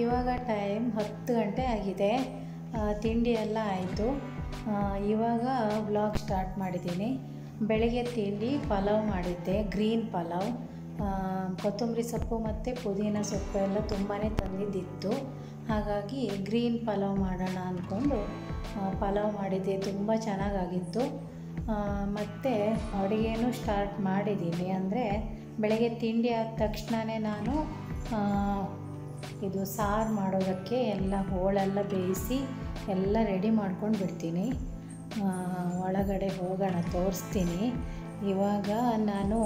ಇವಾಗ ಟೈಮ್ 10 ಗಂಟೆ ಆಗಿದೆ. ತಿಂಡಿ ಎಲ್ಲ ಆಯಿತು. ಇವಾಗ ವ್ಲಾಗ್ ಸ್ಟಾರ್ಟ್ ಮಾಡಿದ್ದೀನಿ. ಬೆಳಗ್ಗೆ ತಿಂಡಿ ಪಲಾವ್ ಮಾಡಿದ್ದೆ, ಗ್ರೀನ್ ಪಲಾವ್. ಕೊತ್ತಂಬರಿ ಸೊಪ್ಪು ಮತ್ತು ಪುದೀನ ಸೊಪ್ಪು ಎಲ್ಲ ತುಂಬಾ ತಂದಿದ್ದಿತ್ತು. ಹಾಗಾಗಿ ಗ್ರೀನ್ ಪಲಾವ್ ಮಾಡೋಣ ಅಂದ್ಕೊಂಡು ಪಲಾವ್ ಮಾಡಿದ್ದೆ. ತುಂಬ ಚೆನ್ನಾಗಾಗಿತ್ತು. ಮತ್ತು ಅಡುಗೆನೂ ಸ್ಟಾರ್ಟ್ ಮಾಡಿದ್ದೀನಿ. ಅಂದರೆ ಬೆಳಗ್ಗೆ ತಿಂಡಿ ಆದ ತಕ್ಷಣವೇ ನಾನು ಇದು ಸಾರು ಮಾಡೋದಕ್ಕೆ ಎಲ್ಲ ಹೋಳೆಲ್ಲ ಬೇಯಿಸಿ ಎಲ್ಲ ರೆಡಿ ಮಾಡ್ಕೊಂಡು ಬಿಡ್ತೀನಿ. ಒಳಗಡೆ ಹೋಗೋಣ, ತೋರಿಸ್ತೀನಿ. ಇವಾಗ ನಾನು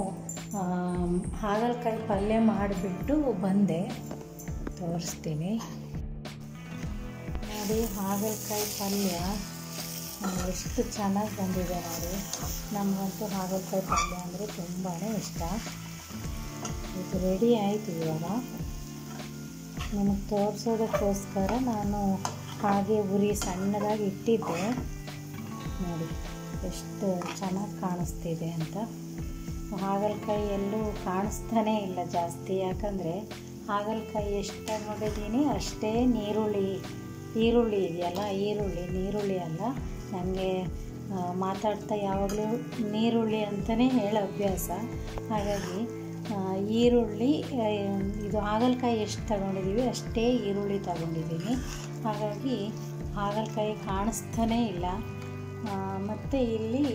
ಹಾಗಲಕಾಯಿ ಪಲ್ಯ ಮಾಡಿಬಿಟ್ಟು ಬಂದೆ, ತೋರಿಸ್ತೀನಿ ನೋಡಿ. ಹಾಗಲಕಾಯಿ ಪಲ್ಯ ಎಷ್ಟು ಚೆನ್ನಾಗಿ ಬಂದಿದೆ ನೋಡಿ. ನಮಗಂತೂ ಹಾಗಲಕಾಯಿ ಪಲ್ಯ ಅಂದರೆ ತುಂಬಾ ಇಷ್ಟ. ಇದು ರೆಡಿ ಆಯಿತು. ಇವಾಗ ನಿಮಗೆ ತೋರಿಸೋದಕ್ಕೋಸ್ಕರ ನಾನು ಹಾಗೆ ಉರಿ ಸಣ್ಣದಾಗಿ ಇಟ್ಟಿದ್ದೆ ನೋಡಿ, ಎಷ್ಟು ಚೆನ್ನಾಗಿ ಕಾಣಿಸ್ತಿದೆ ಅಂತ. ಹಾಗಲಕಾಯಿ ಎಲ್ಲೂ ಕಾಣಿಸ್ತಾನೇ ಇಲ್ಲ ಜಾಸ್ತಿ, ಯಾಕಂದರೆ ಹಾಗಲಕಾಯಿ ಎಷ್ಟು ತಗೊಂಡಿದ್ದೀನಿ ಅಷ್ಟೇ. ಈರುಳ್ಳಿ ಇದೆಯಲ್ಲ, ನೀರುಳ್ಳಿ ಅಲ್ಲ, ನನಗೆ ಮಾತಾಡ್ತಾ ಯಾವಾಗಲೂ ನೀರುಳ್ಳಿ ಅಂತಲೇ ಹೇಳೋ ಅಭ್ಯಾಸ. ಹಾಗಾಗಿ ಈರುಳ್ಳಿ, ಇದು ಹಾಗಲಕಾಯಿ ಎಷ್ಟು ತಗೊಂಡಿದ್ದೀವಿ ಅಷ್ಟೇ ಈರುಳ್ಳಿ ತಗೊಂಡಿದ್ದೀನಿ. ಹಾಗಾಗಿ ಹಾಗಲಕಾಯಿ ಕಾಣಿಸ್ತಾನೇ ಇಲ್ಲ. ಮತ್ತು ಇಲ್ಲಿ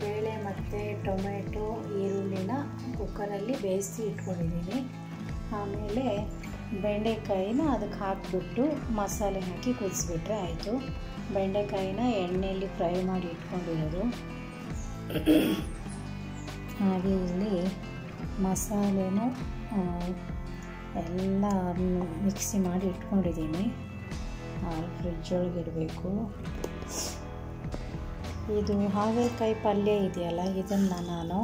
ಬೇಳೆ ಮತ್ತು ಟೊಮೆಟೊ, ಈರುಳ್ಳಿನ ಕುಕ್ಕರಲ್ಲಿ ಬೇಯಿಸಿ ಇಟ್ಕೊಂಡಿದ್ದೀನಿ. ಆಮೇಲೆ ಬೆಂಡೆಕಾಯಿನ ಅದಕ್ಕೆ ಹಾಕಿಬಿಟ್ಟು ಮಸಾಲೆ ಹಾಕಿ ಕುದಿಸ್ಬಿಟ್ರೆ ಆಯಿತು. ಬೆಂಡೆಕಾಯಿನ ಎಣ್ಣೆಯಲ್ಲಿ ಫ್ರೈ ಮಾಡಿ ಇಟ್ಕೊಂಡಿರೋದು. ಹಾಗೆ ಇಲ್ಲಿ ಮಸಾಲೆನೂ ಎಲ್ಲ ಮಿಕ್ಸಿ ಮಾಡಿ ಇಟ್ಕೊಂಡಿದ್ದೀನಿ. ಫ್ರಿಜ್ ಒಳಗೆ ಇಡಬೇಕು. ಇದು ಹಾಗಲಕಾಯಿ ಪಲ್ಯ ಇದೆಯಲ್ಲ, ಇದನ್ನು ನಾನು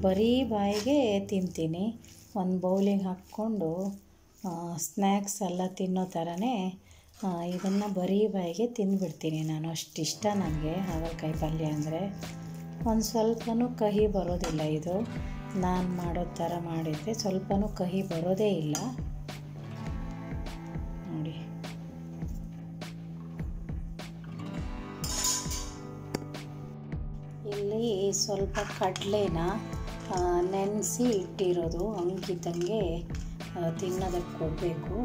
ಬರೀ ಬಾಯಿಗೆ ತಿಂತೀನಿ. ಒಂದು ಬೌಲಿಗೆ ಹಾಕ್ಕೊಂಡು ಸ್ನ್ಯಾಕ್ಸ್ ಎಲ್ಲ ತಿನ್ನೋ ಥರನೇ ಇದನ್ನು ಬರೀ ಬಾಯಿಗೆ ತಿಂದುಬಿಡ್ತೀನಿ ನಾನು. ಅಷ್ಟಿಷ್ಟ ನನಗೆ ಹಾಗಲಕಾಯಿ ಪಲ್ಯ ಅಂದರೆ. ಒಂದು ಸ್ವಲ್ಪನೂ ಕಹಿ ಬರೋದಿಲ್ಲ. ಇದು ನಾನು ಮಾಡೋ ಥರ ಮಾಡಿದರೆ ಸ್ವಲ್ಪನೂ ಕಹಿ ಬರೋದೇ ಇಲ್ಲ ನೋಡಿ. ಇಲ್ಲಿ ಸ್ವಲ್ಪ ಕಡಲೆನ ನೆನೆಸಿ ಇಟ್ಟಿರೋದು ಅಂಕಿತಂಗೆ ತಿನ್ನೋದಕ್ಕೆ ಕೊಡಬೇಕು.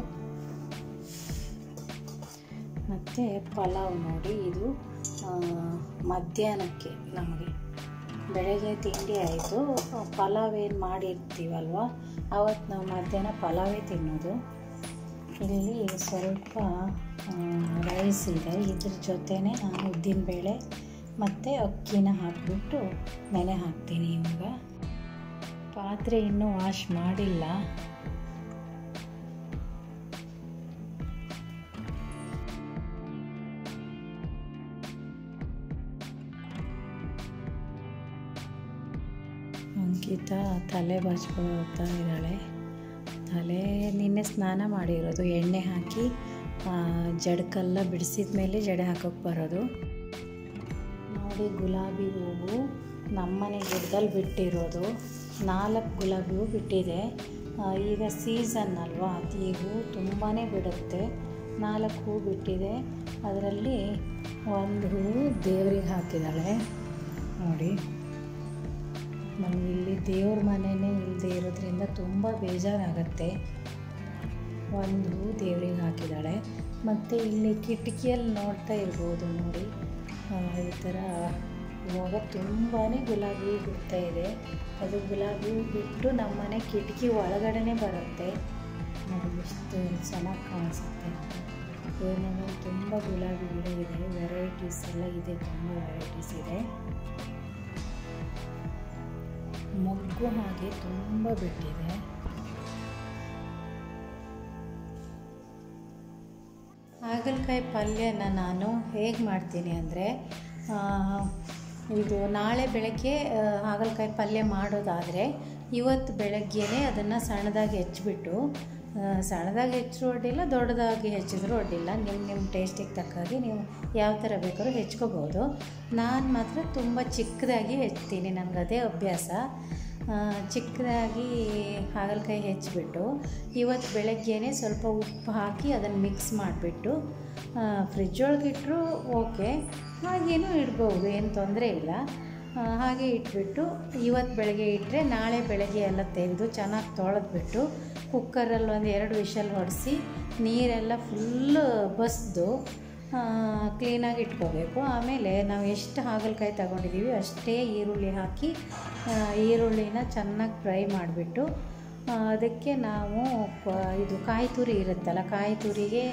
ಮತ್ತು ಪಲಾವ್ ನೋಡಿ, ಇದು ಮಧ್ಯಾಹ್ನಕ್ಕೆ ನಮಗೆ ಬೆಳಗ್ಗೆ ತಿಂಡಿ ಆಯಿತು. ಪಲಾವ್ ಏನು ಮಾಡಿರ್ತೀವಲ್ವ ಅವತ್ತು ನಾವು ಮಧ್ಯಾಹ್ನ ಪಲಾವೇ ತಿನ್ನೋದು. ಇಲ್ಲಿ ಸ್ವಲ್ಪ ರೈಸ್ ಇದೆ, ಇದ್ರ ಜೊತೆನೇ ನಾನು ಉದ್ದಿನಬೇಳೆ ಮತ್ತು ಅಕ್ಕಿನ ಹಾಕಿಬಿಟ್ಟು ನೆನೆ ಹಾಕ್ತೀನಿ. ಇವಾಗ ಪಾತ್ರೆ ಇನ್ನೂ ವಾಶ್ ಮಾಡಿಲ್ಲ. ಅಂಕಿತ ತಲೆ ಬಾಚ್ಕೊಂಡು ಹೋಗ್ತಾ ಇದ್ದಾಳೆ. ತಲೆ ನಿನ್ನೆ ಸ್ನಾನ ಮಾಡಿರೋದು, ಎಣ್ಣೆ ಹಾಕಿ ಜಡಕ್ಕೆಲ್ಲ ಬಿಡಿಸಿದ ಮೇಲೆ ಜಡೆ ಹಾಕೋಕ್ಕೆ ಬರೋದು ನೋಡಿ. ಗುಲಾಬಿ ಹೂವು ನಮ್ಮನೆ ಗಿಡದಲ್ಲಿ ಬಿಟ್ಟಿರೋದು 4 ಗುಲಾಬಿ ಹೂವು ಬಿಟ್ಟಿದೆ. ಈಗ ಸೀಸನ್ ಅಲ್ವಾ, ಈ ಹೂವು ತುಂಬಾ ಬಿಡುತ್ತೆ. 4 ಹೂವು ಬಿಟ್ಟಿದೆ. ಅದರಲ್ಲಿ ಒಂದು ಹೂವು ದೇವರಿಗೆ ಹಾಕಿದ್ದಾಳೆ ನೋಡಿ. ನಮಗಿಲ್ಲಿ ದೇವ್ರ ಮನೆಯೇ ಇಲ್ಲದೆ ಇರೋದ್ರಿಂದ ತುಂಬ ಬೇಜಾರಾಗತ್ತೆ. ಒಂದು ಹೂವು ದೇವ್ರಿಗೆ ಹಾಕಿದ್ದಾಳೆ. ಮತ್ತು ಇಲ್ಲಿ ಕಿಟಕಿಯಲ್ಲಿ ನೋಡ್ತಾ ಇರ್ಬೋದು ನೋಡಿ, ಈ ಥರ ಇವಾಗ ತುಂಬಾ ಗುಲಾಬಿ ಹೂವು ಬಿಡ್ತಾ ಇದೆ. ಅದು ಗುಲಾಬಿ ಹೂವು ಬಿಟ್ಟು ನಮ್ಮನೆ ಕಿಟಕಿ ಒಳಗಡೆ ಬರುತ್ತೆ ನೋಡಿ, ಎಷ್ಟು ಚೆನ್ನಾಗಿ ಕಾಣಿಸುತ್ತೆ. ಏನೇನೋ ತುಂಬ ಗುಲಾಬಿ ಗಿಡ ಇದೆ, ವೆರೈಟೀಸ್ ಎಲ್ಲ ಇದೆ, ತುಂಬ ವೆರೈಟೀಸ್ ಇದೆ. ಮೊಗ್ಗು ಹಾಗೆ ತುಂಬ ಬಿಟ್ಟಿದೆ. ಹಾಗಲಕಾಯಿ ಪಲ್ಯನ ನಾನು ಹೇಗೆ ಮಾಡ್ತೀನಿ ಅಂದರೆ, ಇದು ನಾಳೆ ಬೆಳಗ್ಗೆ ಹಾಗಲಕಾಯಿ ಪಲ್ಯ ಮಾಡೋದಾದರೆ ಇವತ್ತು ಬೆಳಗ್ಗೆನೇ ಅದನ್ನು ಸಣ್ಣದಾಗಿ ಹೆಚ್ಚಿಬಿಟ್ಟು, ಸಣ್ಣದಾಗಿ ಹೆಚ್ಚರೂ ಅಡ್ಡಿಲ್ಲ, ದೊಡ್ಡದಾಗಿ ಹೆಚ್ಚಿದ್ರೂ ಅಡ್ಡಿಲ್ಲ, ನಿಮ್ಮ ಟೇಸ್ಟಿಗೆ ತಕ್ಕಾಗಿ ನೀವು ಯಾವ ಥರ ಬೇಕಾದ್ರೂ ಹೆಚ್ಕೋಬೋದು. ನಾನು ಮಾತ್ರ ತುಂಬ ಚಿಕ್ಕದಾಗಿ ಹೆಚ್ಚ್ತೀನಿ, ನನಗದೇ ಅಭ್ಯಾಸ. ಚಿಕ್ಕದಾಗಿ ಹಾಗಲಕಾಯಿ ಹೆಚ್ಚಿಬಿಟ್ಟು ಇವತ್ತು ಬೆಳಗ್ಗೆನೇ ಸ್ವಲ್ಪ ಉಪ್ಪು ಹಾಕಿ ಅದನ್ನು ಮಿಕ್ಸ್ ಮಾಡಿಬಿಟ್ಟು ಫ್ರಿಜ್ ಒಳಗಿಟ್ಟರು ಓಕೆ, ಹಾಗೇನೂ ಇಡ್ಬೋದು, ಏನು ತೊಂದರೆ ಇಲ್ಲ. ಹಾಗೆ ಇಟ್ಬಿಟ್ಟು ಇವತ್ತು ಬೆಳಗ್ಗೆ ಇಟ್ಟರೆ ನಾಳೆ ಬೆಳಗ್ಗೆ ಎಲ್ಲ ತೆಗೆದು ಚೆನ್ನಾಗಿ ತೊಳೆದ್ಬಿಟ್ಟು ಕುಕ್ಕರಲ್ಲಿ ಒಂದು 2 ವಿಷಲ್ ಹೊಡೆಸಿ ನೀರೆಲ್ಲ ಫುಲ್ಲು ಬಸಿದು ಕ್ಲೀನಾಗಿ ಇಟ್ಕೋಬೇಕು. ಆಮೇಲೆ ನಾವು ಎಷ್ಟು ಹಾಗಲಕಾಯಿ ತಗೊಂಡಿದ್ದೀವಿ ಅಷ್ಟೇ ಈರುಳ್ಳಿ ಹಾಕಿ ಈರುಳ್ಳಿನ ಚೆನ್ನಾಗಿ ಫ್ರೈ ಮಾಡಿಬಿಟ್ಟು ಅದಕ್ಕೆ ನಾವು ಇದು ಕಾಯಿ ತುರಿ ಇರುತ್ತಲ್ಲ, ಕಾಯಿ ತುರಿಗೆ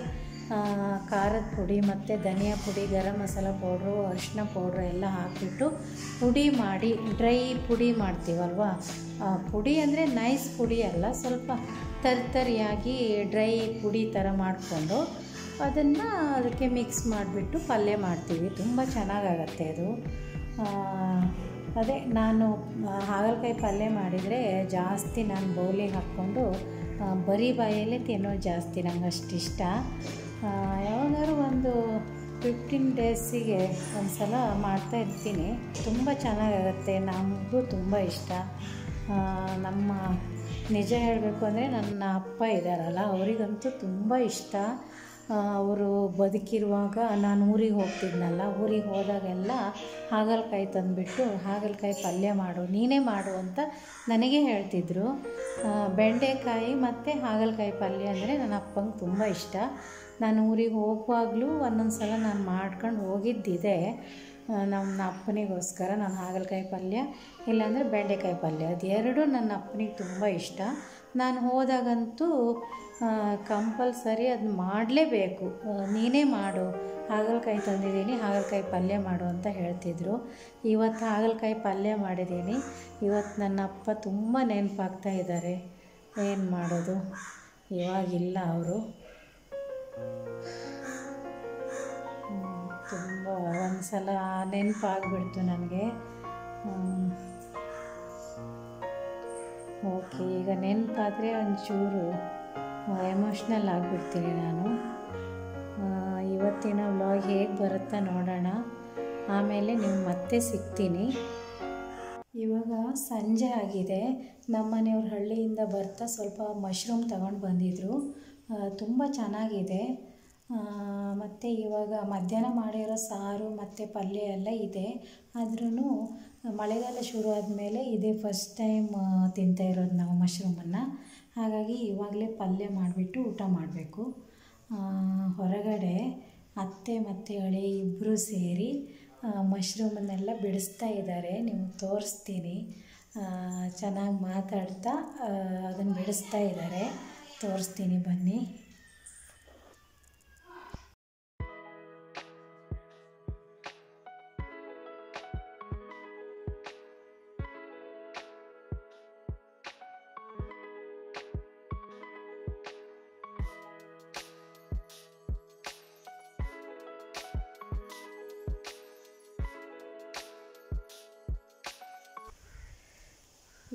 ಖಾರದ ಪುಡಿ ಮತ್ತು ಧನಿಯಾ ಪುಡಿ, ಗರಂ ಮಸಾಲ ಪೌಡ್ರು, ಅರಿಶಿನ ಪೌಡ್ರು ಎಲ್ಲ ಹಾಕಿಬಿಟ್ಟು ಪುಡಿ ಮಾಡಿ, ಡ್ರೈ ಪುಡಿ ಮಾಡ್ತೀವಲ್ವ, ಪುಡಿ ಅಂದರೆ ನೈಸ್ ಪುಡಿ ಅಲ್ಲ, ಸ್ವಲ್ಪ ತರಿಯಾಗಿ ಡ್ರೈ ಪುಡಿ ಥರ ಮಾಡಿಕೊಂಡು ಅದನ್ನು ಅದಕ್ಕೆ ಮಿಕ್ಸ್ ಮಾಡಿಬಿಟ್ಟು ಪಲ್ಯ ಮಾಡ್ತೀವಿ. ತುಂಬ ಚೆನ್ನಾಗಾಗತ್ತೆ ಅದು. ಅದೇ ನಾನು ಹಾಗಲಕಾಯಿ ಪಲ್ಯ ಮಾಡಿದರೆ ಜಾಸ್ತಿ ನಾನು ಬೌಲಿಗೆ ಹಾಕ್ಕೊಂಡು ಬರೀ ಬಾಯಲ್ಲೇ ತಿನ್ನೋದು ಜಾಸ್ತಿ, ನಂಗೆ ಅಷ್ಟಿಷ್ಟ. ಯಾವಾಗಾದ್ರೂ ಒಂದು 15 ಡೇಸಿಗೆ ಒಂದು ಸಲ ಮಾಡ್ತಾಯಿರ್ತೀನಿ. ತುಂಬ ಚೆನ್ನಾಗಾಗತ್ತೆ, ನಮಗೂ ತುಂಬ ಇಷ್ಟ. ನಮ್ಮ ನಿಜ ಹೇಳಬೇಕು ಅಂದರೆ ನನ್ನ ಅಪ್ಪ ಇದ್ದಾರಲ್ಲ, ಅವರಿಗಂತೂ ತುಂಬ ಇಷ್ಟ. ಅವರು ಬದುಕಿರುವಾಗ ನಾನು ಊರಿಗೆ ಹೋಗ್ತಿದ್ನಲ್ಲ, ಊರಿಗೆ ಹೋದಾಗೆಲ್ಲ ಹಾಗಲಕಾಯಿ ತಂದುಬಿಟ್ಟು ಹಾಗಲಕಾಯಿ ಪಲ್ಯ ಮಾಡು, ನೀನೇ ಮಾಡು ಅಂತ ನನಗೆ ಹೇಳ್ತಿದ್ರು. ಬೆಂಡೆಕಾಯಿ ಮತ್ತು ಹಾಗಲಕಾಯಿ ಪಲ್ಯ ಅಂದರೆ ನನ್ನ ಅಪ್ಪಂಗೆ ತುಂಬ ಇಷ್ಟ. ನಾನು ಊರಿಗೆ ಹೋಗುವಾಗಲೂ ಒಂದೊಂದು ಸಲ ನಾನು ಮಾಡ್ಕೊಂಡು ಹೋಗಿದ್ದಿದೆ ನಮ್ಮ ಅಪ್ಪನಿಗೋಸ್ಕರ. ನಾನು ಹಾಗಲಕಾಯಿ ಪಲ್ಯ ಇಲ್ಲಾಂದರೆ ಬೆಂಡೆಕಾಯಿ ಪಲ್ಯ, ಅದು ಎರಡೂ ನನ್ನ ಅಪ್ಪನಿಗೆ ತುಂಬ ಇಷ್ಟ. ನಾನು ಹೋದಾಗಂತೂ ಕಂಪಲ್ಸರಿ ಅದು ಮಾಡಲೇಬೇಕು, ನೀನೇ ಮಾಡು, ಹಾಗಲಕಾಯಿ ತಂದಿದ್ದೀನಿ, ಹಾಗಲಕಾಯಿ ಪಲ್ಯ ಮಾಡು ಅಂತ ಹೇಳ್ತಿದ್ರು. ಇವತ್ತು ಹಾಗಲಕಾಯಿ ಪಲ್ಯ ಮಾಡಿದ್ದೀನಿ. ಇವತ್ತು ನನ್ನ ಅಪ್ಪ ತುಂಬ ನೆನಪಾಗ್ತಾ ಇದ್ದಾರೆ. ಏನು ಮಾಡೋದು, ಇವಾಗಿಲ್ಲ ಅವರು. ತುಂಬ ಒಂದು ಸಲ ನೆನಪಾಗ್ಬಿಡ್ತು ನನಗೆ. ಓಕೆ, ಈಗ ನೆನಪಾದರೆ ಒಂಚೂರು ಎಮೋಷ್ನಲ್ ಆಗಿಬಿಡ್ತೀನಿ ನಾನು. ಇವತ್ತಿನ ವ್ಲಾಗ್ ಹೇಗೆ ಬರುತ್ತಾ ನೋಡೋಣ, ಆಮೇಲೆ ನೀವು ಮತ್ತೆ ಸಿಗ್ತೀನಿ. ಇವಾಗ ಸಂಜೆ ಆಗಿದೆ. ನಮ್ಮ ಮನೆಯವ್ರ ಹಳ್ಳಿಯಿಂದ ಬರ್ತಾ ಸ್ವಲ್ಪ ಮಶ್ರೂಮ್ ತಗೊಂಡು ಬಂದಿದ್ದರು, ತುಂಬ ಚೆನ್ನಾಗಿದೆ. ಮತ್ತು ಇವಾಗ ಮಧ್ಯಾಹ್ನ ಮಾಡಿರೋ ಸಾರು ಮತ್ತು ಪಲ್ಯ ಎಲ್ಲ ಇದೆ. ಆದ್ರೂ ಮಳೆಗಾಲ ಶುರು ಆದಮೇಲೆ ಇದೇ ಫಸ್ಟ್ ಟೈಮ್ ತಿಂತಾ ಇರೋದು ನಾವು ಮಶ್ರೂಮನ್ನು. ಹಾಗಾಗಿ ಇವಾಗಲೇ ಪಲ್ಯ ಮಾಡಿಬಿಟ್ಟು ಊಟ ಮಾಡಬೇಕು. ಹೊರಗಡೆ ಅತ್ತೆ ಮತ್ತು ಅಳೆ ಇಬ್ಬರು ಸೇರಿ ಮಶ್ರೂಮನ್ನೆಲ್ಲ ಬಿಡಿಸ್ತಾ ಇದ್ದಾರೆ. ನಿಮಗೆ ತೋರಿಸ್ತೀನಿ. ಚೆನ್ನಾಗಿ ಮಾತಾಡ್ತಾ ಅದನ್ನು ಬಿಡಿಸ್ತಾ ಇದ್ದಾರೆ, ತೋರಿಸ್ತೀನಿ ಬನ್ನಿ.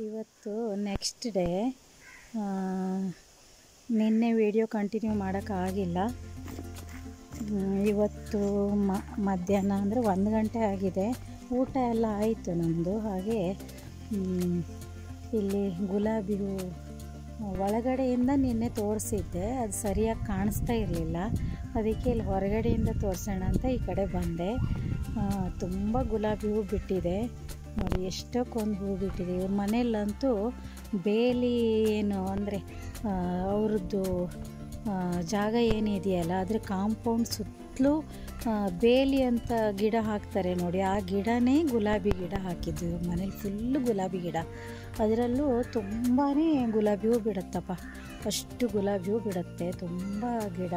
ಇವತ್ತು ನೆಕ್ಸ್ಟ್ ಡೇ. ನಿನ್ನೆ ವಿಡಿಯೋ ಕಂಟಿನ್ಯೂ ಮಾಡೋಕ್ಕಾಗಿಲ್ಲ. ಇವತ್ತು ಮಧ್ಯಾಹ್ನ ಅಂದರೆ 1 ಗಂಟೆ ಆಗಿದೆ. ಊಟ ಎಲ್ಲ ಆಯಿತು ನಮ್ಮದು. ಹಾಗೆ ಇಲ್ಲಿ ಗುಲಾಬಿ ಹೂವು ಒಳಗಡೆಯಿಂದ ನಿನ್ನೆ ತೋರಿಸಿದ್ದೆ, ಅದು ಸರಿಯಾಗಿ ಕಾಣಿಸ್ತಾ ಇರಲಿಲ್ಲ. ಅದಕ್ಕೆ ಇಲ್ಲಿ ಹೊರಗಡೆಯಿಂದ ತೋರಿಸೋಣ ಅಂತ ಈ ಕಡೆ ಬಂದೆ. ತುಂಬ ಗುಲಾಬಿ ಹೂವು ಬಿಟ್ಟಿದೆ ನೋಡಿ, ಎಷ್ಟಕ್ಕೊಂದು ಹೂವು ಬಿಟ್ಟಿದೆ. ಇವ್ರ ಮನೆಯಲ್ಲಂತೂ ಬೇಲಿ ಏನು ಅಂದರೆ ಅವ್ರದ್ದು ಜಾಗ ಏನಿದೆಯಲ್ಲ ಅದ್ರ ಕಾಂಪೌಂಡ್ ಸುತ್ತಲೂ ಬೇಲಿ ಅಂತ ಗಿಡ ಹಾಕ್ತಾರೆ ನೋಡಿ, ಆ ಗಿಡನೇ ಗುಲಾಬಿ ಗಿಡ ಹಾಕಿದ್ದು. ಮನೇಲಿ ಫುಲ್ಲು ಗುಲಾಬಿ ಗಿಡ, ಅದರಲ್ಲೂ ತುಂಬಾ ಗುಲಾಬಿ ಹೂ ಬಿಡುತ್ತಪ್ಪ. ಅಷ್ಟು ಗುಲಾಬಿ ಹೂ ಬಿಡುತ್ತೆ, ತುಂಬ ಗಿಡ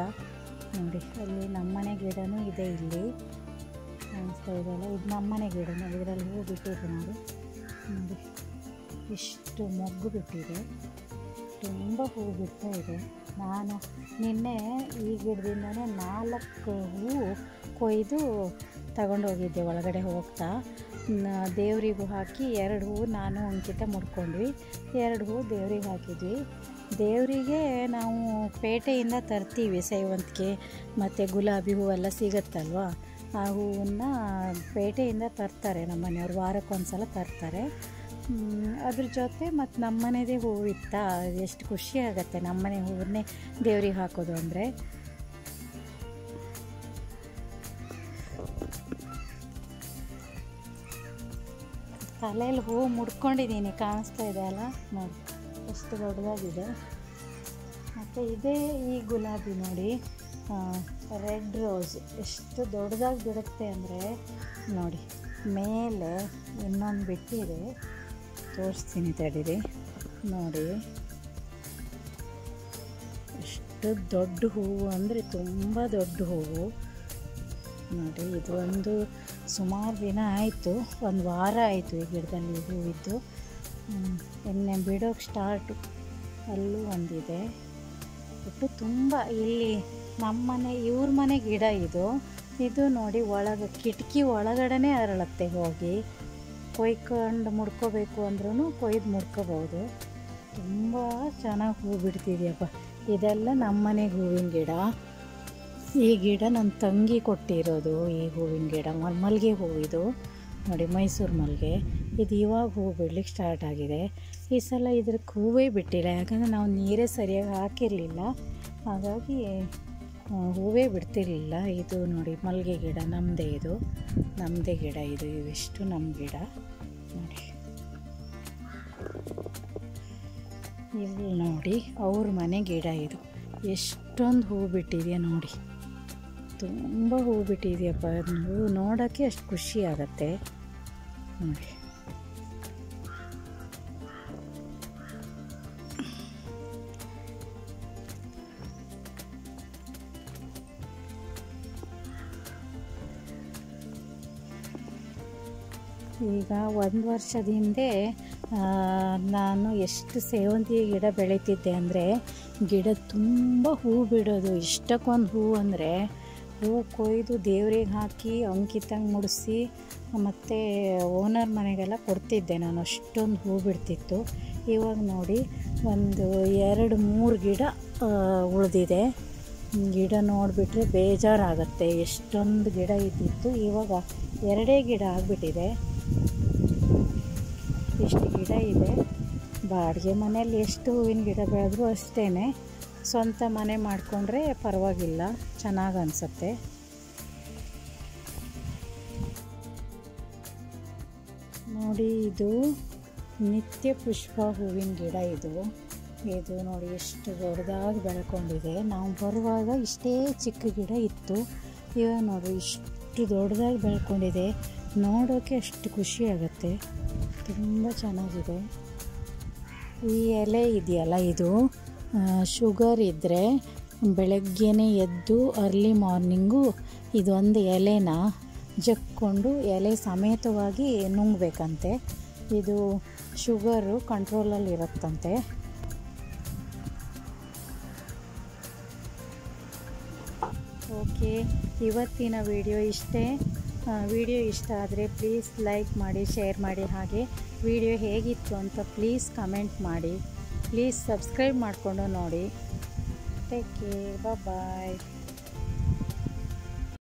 ನೋಡಿ. ಅಲ್ಲಿ ನಮ್ಮನೆ ಗಿಡನೂ ಇದೆ, ಇಲ್ಲಿ ಕಾಣಿಸ್ತಾ ಇದೆಯಲ್ಲ, ಇದು ನಮ್ಮನೆ ಗಿಡನೂ. ಇದರಲ್ಲಿ ಹೂ ಬಿಟ್ಟಿದೆ ನೋಡಿ, ನೋಡಿ ಇಷ್ಟು ಮೊಗ್ಗು ಬಿಟ್ಟಿದೆ, ತುಂಬ ಹೂ ಬಿಡ್ತಾ ಇದೆ. ನಾನು ನಿನ್ನೆ ಈ ಗಿಡದಿಂದನೇ 4 ಹೂವು ಕೊಯ್ದು ತಗೊಂಡೋಗಿದ್ದೆ ಒಳಗಡೆ ಹೋಗ್ತಾ. ದೇವರಿಗೂ ಹಾಕಿ 2 ಹೂವು ನಾನು ಅಂಕಿತ ಮುಡ್ಕೊಂಡ್ವಿ, 2 ಹೂವು ದೇವ್ರಿಗೆ ಹಾಕಿದ್ವಿ. ದೇವರಿಗೆ ನಾವು ಪೇಟೆಯಿಂದ ತರ್ತೀವಿ, ಸೇವಂತಿಗೆ ಮತ್ತು ಗುಲಾಬಿ ಹೂವೆಲ್ಲ ಸಿಗುತ್ತಲ್ವ, ಆ ಹೂವನ್ನು ಪೇಟೆಯಿಂದ ತರ್ತಾರೆ ನಮ್ಮ ಮನೆಯವ್ರು, ವಾರಕ್ಕೊಂದು ಸಲ ತರ್ತಾರೆ. ಅದ್ರ ಜೊತೆ ಮತ್ತು ನಮ್ಮನೆದೇ ಹೂವು ಇತ್ತಾ, ಎಷ್ಟು ಖುಷಿ ಆಗುತ್ತೆ ನಮ್ಮನೆ ಹೂವನ್ನೇ ದೇವ್ರಿಗೆ ಹಾಕೋದು ಅಂದರೆ. ತಲೆಯಲ್ಲಿ ಹೂವು ಮುಡ್ಕೊಂಡಿದ್ದೀನಿ, ಕಾಣಿಸ್ತಾ ಇದೆ ಅಲ್ಲ ನೋಡಿ ಎಷ್ಟು ದೊಡ್ಡದಾಗಿದೆ. ಮತ್ತು ಇದೇ ಈ ಗುಲಾಬಿ ನೋಡಿ, ರೆಡ್ ರೋಸ್ ಎಷ್ಟು ದೊಡ್ಡದಾಗಿ ಬಿಡುತ್ತೆ ಅಂದರೆ ನೋಡಿ. ಮೇಲೆ ಇನ್ನೊಂದು ಬಿಟ್ಟಿದೆ, ತೋರಿಸ್ತೀನಿ ತಡೀರಿ ನೋಡಿ. ಎಷ್ಟು ದೊಡ್ಡ ಹೂವು ಅಂದರೆ ತುಂಬ ದೊಡ್ಡ ಹೂವು ನೋಡಿ. ಇದು ಒಂದು ಸುಮಾರು ದಿನ ಆಯಿತು, ಒಂದು ವಾರ ಆಯಿತು ಈ ಗಿಡದಲ್ಲಿ ಹೂವಿದ್ದು. ಎಣ್ಣೆ ಬಿಡೋಕ್ಕೆ ಸ್ಟಾರ್ಟು. ಅಲ್ಲೂ ಒಂದಿದೆ. ಒಟ್ಟು ತುಂಬ ಇಲ್ಲಿ ನಮ್ಮನೆ ಇವ್ರ ಮನೆ ಗಿಡ ಇದು ನೋಡಿ. ಒಳಗೆ ಕಿಟಕಿ ಒಳಗಡೆ ಅರಳುತ್ತೆ. ಹೋಗಿ ಕೊಯ್ಕೊಂಡು ಮುಡ್ಕೋಬೇಕು ಅಂದ್ರೂ ಕೊಯ್ದು ಮುಡ್ಕೋಬೋದು. ತುಂಬ ಚೆನ್ನಾಗಿ ಹೂ ಬಿಡ್ತಿದೆಯಪ್ಪ. ಇದೆಲ್ಲ ನಮ್ಮನೆ ಹೂವಿನ ಗಿಡ. ಈ ಗಿಡ ನನ್ನ ತಂಗಿ ಕೊಟ್ಟಿರೋದು. ಈ ಹೂವಿನ ಗಿಡ ಮಲ್ಲಿಗೆ ಹೂವು ಇದು ನೋಡಿ, ಮೈಸೂರು ಮಲ್ಲಿಗೆ. ಇದು ಇವಾಗ ಹೂವು ಬಿಡ್ಲಿಕ್ಕೆ ಸ್ಟಾರ್ಟ್ ಆಗಿದೆ. ಈ ಸಲ ಇದ್ರಕ್ಕೆ ಹೂವೇ ಬಿಟ್ಟಿಲ್ಲ, ಯಾಕಂದರೆ ನಾವು ನೀರೇ ಸರಿಯಾಗಿ ಹಾಕಿರಲಿಲ್ಲ, ಹಾಗಾಗಿ ಹೂವೇ ಬಿಡ್ತಿರ್ಲಿಲ್ಲ. ಇದು ನೋಡಿ ಮಲ್ಲಿಗೆ ಗಿಡ ನಮ್ಮದೇ ಗಿಡ ಇದು. ಇವಿಷ್ಟು ನಮ್ಮ ಗಿಡ ನೋಡಿ. ಇಲ್ಲಿ ನೋಡಿ ಅವ್ರ ಮನೆ ಗಿಡ ಇದು. ಎಷ್ಟೊಂದು ಹೂ ಬಿಟ್ಟಿದೆಯಾ ನೋಡಿ, ತುಂಬ ಹೂ ಬಿಟ್ಟಿದೆಯಪ್ಪ. ಹೂ ನೋಡೋಕ್ಕೆ ಅಷ್ಟು ಖುಷಿ ಆಗತ್ತೆ ನೋಡಿ. ಈಗ ಒಂದು ವರ್ಷದ ಹಿಂದೆ ನಾನು ಎಷ್ಟು ಸೇವಂತಿಗೆ ಗಿಡ ಬೆಳೀತಿದ್ದೆ ಅಂದರೆ, ಗಿಡ ತುಂಬ ಹೂ ಬಿಡೋದು. ಇಷ್ಟಕ್ಕೊಂದು ಹೂ ಅಂದರೆ ಹೂ ಕೊಯ್ದು ದೇವ್ರಿಗೆ ಹಾಕಿ ಅಂಕಿತಂಗೆ ಮುಡಿಸಿ ಮತ್ತು ಓನರ್ ಮನೆಗೆಲ್ಲ ಕೊಡ್ತಿದ್ದೆ ನಾನು. ಅಷ್ಟೊಂದು ಹೂ ಬಿಡ್ತಿತ್ತು. ಇವಾಗ ನೋಡಿ ಒಂದು 2-3 ಗಿಡ ಉಳಿದಿದೆ. ಗಿಡ ನೋಡಿಬಿಟ್ರೆ ಬೇಜಾರಾಗುತ್ತೆ. ಎಷ್ಟೊಂದು ಗಿಡ ಇದ್ದಿತ್ತು, ಇವಾಗ 2 ಗಿಡ ಆಗಿಬಿಟ್ಟಿದೆ. ಇಷ್ಟು ಗಿಡ ಇದೆ. ಬಾಡಿಗೆ ಮನೆಯಲ್ಲಿ ಎಷ್ಟು ಹೂವಿನ ಗಿಡ ಬೆಳೆದ್ರೂ ಅಷ್ಟೇ. ಸ್ವಂತ ಮನೆ ಮಾಡಿಕೊಂಡ್ರೆ ಪರವಾಗಿಲ್ಲ, ಚೆನ್ನಾಗಿ ಅನಿಸುತ್ತೆ. ನೋಡಿ ಇದು ನಿತ್ಯ ಪುಷ್ಪ ಹೂವಿನ ಗಿಡ ಇದು ನೋಡಿ ಎಷ್ಟು ದೊಡ್ಡದಾಗಿ ಬೆಳ್ಕೊಂಡಿದೆ. ನಾವು ಬರುವಾಗ ಇಷ್ಟೇ ಚಿಕ್ಕ ಗಿಡ ಇತ್ತು, ಇವಾಗ ನೋಡಿ ಇಷ್ಟು ದೊಡ್ಡದಾಗಿ ಬೆಳ್ಕೊಂಡಿದೆ. ನೋಡೋಕ್ಕೆ ಅಷ್ಟು ಖುಷಿ ಆಗುತ್ತೆ, ತುಂಬ ಚೆನ್ನಾಗಿದೆ. ಈ ಎಲೆ ಇದೆಯಲ್ಲ, ಇದು ಶುಗರ್ ಇದ್ದರೆ ಬೆಳಗ್ಗೆನೇ ಎದ್ದು ಅರ್ಲಿ ಮಾರ್ನಿಂಗು ಇದೊಂದು ಎಲೆನ ಜಕ್ಕೊಂಡು ಎಲೆ ಸಮೇತವಾಗಿ ನುಂಗಬೇಕಂತೆ. ಇದು ಶುಗರು ಕಂಟ್ರೋಲಲ್ಲಿ ಇರುತ್ತಂತೆ. ಓಕೆ, ಇವತ್ತಿನ ವಿಡಿಯೋ ಇಷ್ಟೇ. ವಿಡಿಯೋ ಇಷ್ಟ ಆದರೆ ಪ್ಲೀಸ್ ಲೈಕ್ ಮಾಡಿ, ಶೇರ್ ಮಾಡಿ. ಹಾಗೆ ವಿಡಿಯೋ ಹೇಗಿತ್ತು ಅಂತ ಪ್ಲೀಸ್ ಕಮೆಂಟ್ ಮಾಡಿ. ಪ್ಲೀಸ್ ಸಬ್ಸ್ಕ್ರೈಬ್ ಮಾಡಿಕೊಂಡು ನೋಡಿ. ಟೇಕ್ ಕೇರ್, ಬಾಯ್.